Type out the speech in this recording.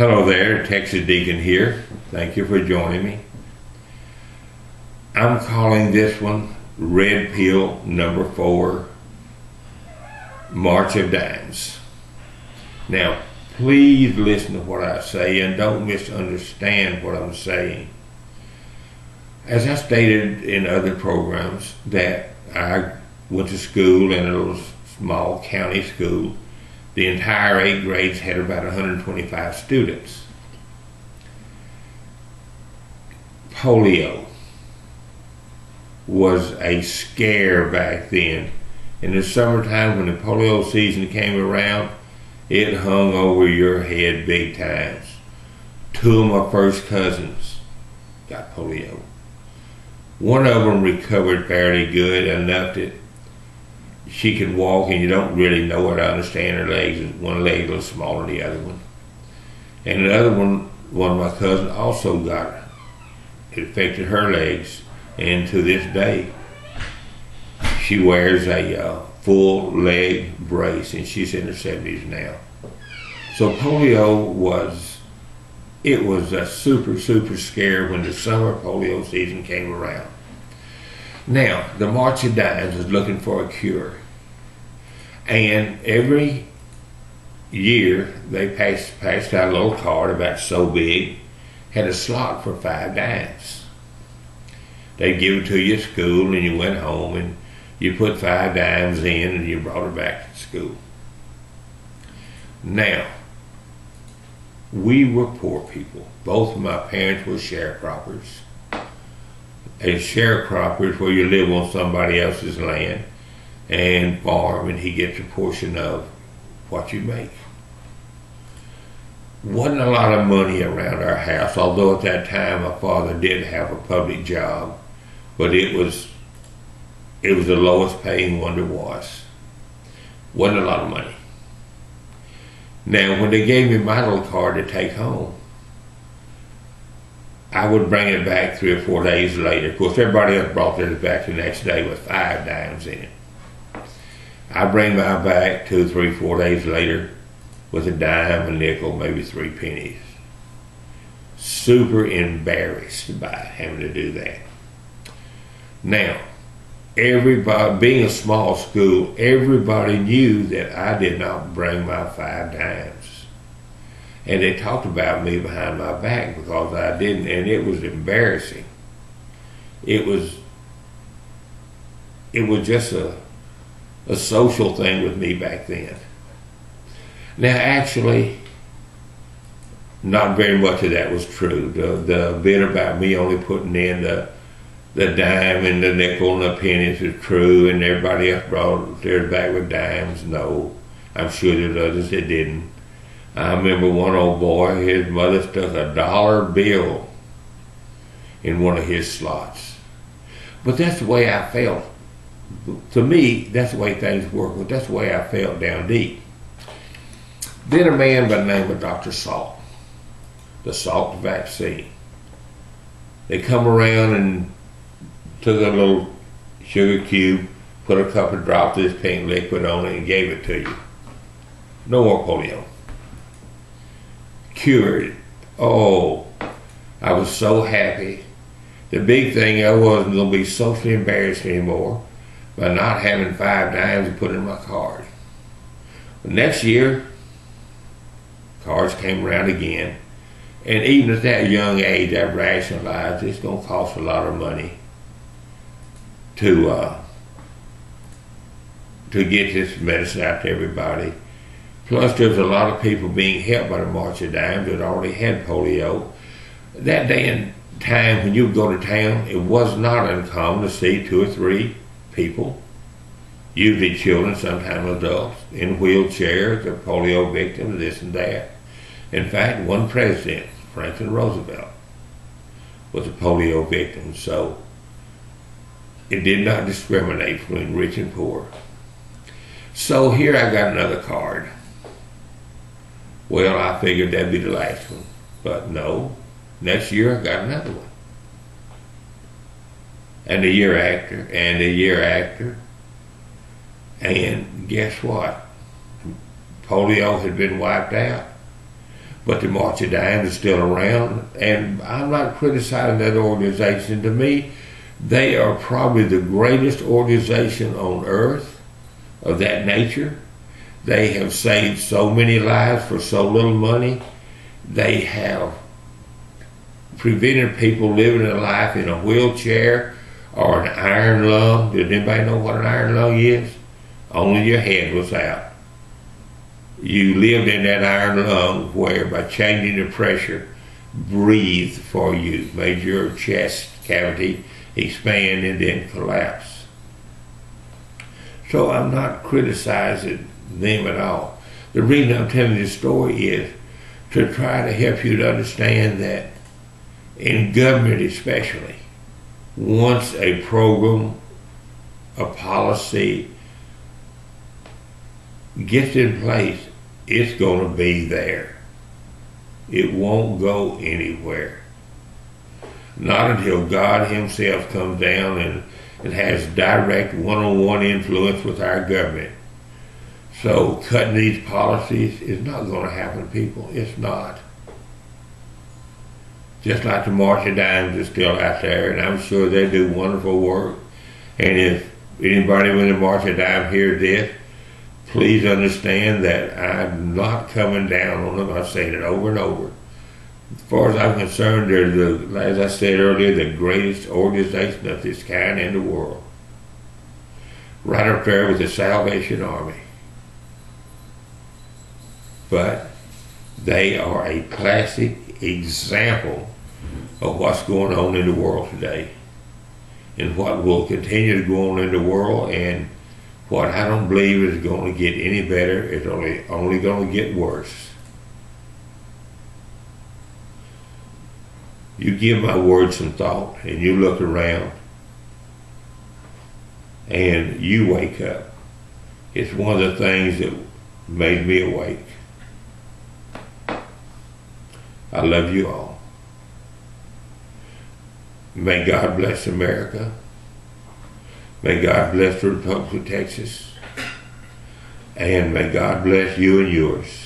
Hello there, Texas Deacon here. Thank you for joining me. I'm calling this one Red Pill number 4, March of Dimes. Now, please listen to what I say and don't misunderstand what I'm saying. As I stated in other programs, that I went to school in a little small county school. The entire 8 grades had about 125 students. Polio was a scare back then. In the summertime, when the polio season came around, it hung over your head big times. 2 of my first cousins got polio. One of them recovered fairly good, enough that she could walk and you don't really know her to understand her legs. One leg a little smaller than the other one. And the other one of my cousins also got it. It affected her legs, and to this day she wears a full leg brace, and she's in her 70s now. So polio was a super scare when the summer polio season came around. Now, the March of Dimes is looking for a cure. And every year they passed out a little card about so big, had a slot for 5 dimes. They'd give it to you at school, and you went home and you put 5 dimes in and you brought it back to school. Now, we were poor people. Both of my parents were sharecroppers. A sharecropper is where you live on somebody else's land and farm, and he gets a portion of what you make. Wasn't a lot of money around our house, although at that time my father did have a public job, but it was the lowest paying one there was. Wasn't a lot of money. Now, when they gave me my little card to take home, I would bring it back 3 or 4 days later. Of course, everybody else brought theirs back the next day with 5 dimes in it. I bring mine back 2, 3, 4 days later with a dime, a nickel, maybe 3 pennies. Super embarrassed by having to do that. Now, everybody, being a small school, everybody knew that I did not bring my 5 dimes. And they talked about me behind my back because I didn't, and it was embarrassing. It was just a social thing with me back then. Now, actually, not very much of that was true. The bit about me only putting in the dime and the nickel and the pennies is true, and everybody else brought theirs back with dimes. No, I'm sure there's others that didn't. I remember one old boy, his mother stuck a $1 bill in one of his slots. But that's the way I felt. To me, that's the way things work, but that's the way I felt down deep. Then a man by the name of Dr. Salk, the Salk vaccine. They come around and took a little sugar cube, put a couple of drops of this pink liquid on it and gave it to you. No more polio. Cured. Oh, I was so happy. The big thing, I wasn't going to be socially embarrassed anymore by not having 5 dimes to put in my card. But next year, cards came around again, and even at that young age, I rationalized it's going to cost a lot of money to get this medicine out to everybody. Plus, there was a lot of people being helped by the March of Dimes that already had polio. That day and time, when you would go to town, it was not uncommon to see 2 or 3 people, usually children, sometimes adults, in wheelchairs, or polio victims, this and that. In fact, one president, Franklin Roosevelt, was a polio victim, so it did not discriminate between rich and poor. So here I got another card. Well, I figured that'd be the last one. But no, next year I got another one. And the year after, and the year after. And guess what? Polio had been wiped out. But the March of Dimes is still around, and I'm not criticizing that organization. To me, they are probably the greatest organization on earth of that nature. They have saved so many lives for so little money. They have prevented people living a life in a wheelchair or an iron lung. Does anybody know what an iron lung is? Only your head was out. You lived in that iron lung where, by changing the pressure, breathed for you, made your chest cavity expand and then collapse. So I'm not criticizing them at all. The reason I'm telling this story is to try to help you to understand that in government especially, once a program, a policy gets in place, it's going to be there. It won't go anywhere. Not until God himself comes down and has direct one-on-one influence with our government. So cutting these policies is not going to happen, people. It's not. Just like the March of Dimes is still out there, and I'm sure they do wonderful work. And if anybody with the March of Dimes hears this, please understand that I'm not coming down on them. I've said it over and over. As far as I'm concerned, they're, as I said earlier, the greatest organization of this kind in the world. Right up there with the Salvation Army. But they are a classic example of what's going on in the world today, and what will continue to go on in the world, and what I don't believe is going to get any better. It's only going to get worse. You give my words some thought, and you look around, and you wake up. It's one of the things that made me awake. I love you all. May God bless America. May God bless the Republic of Texas. And may God bless you and yours.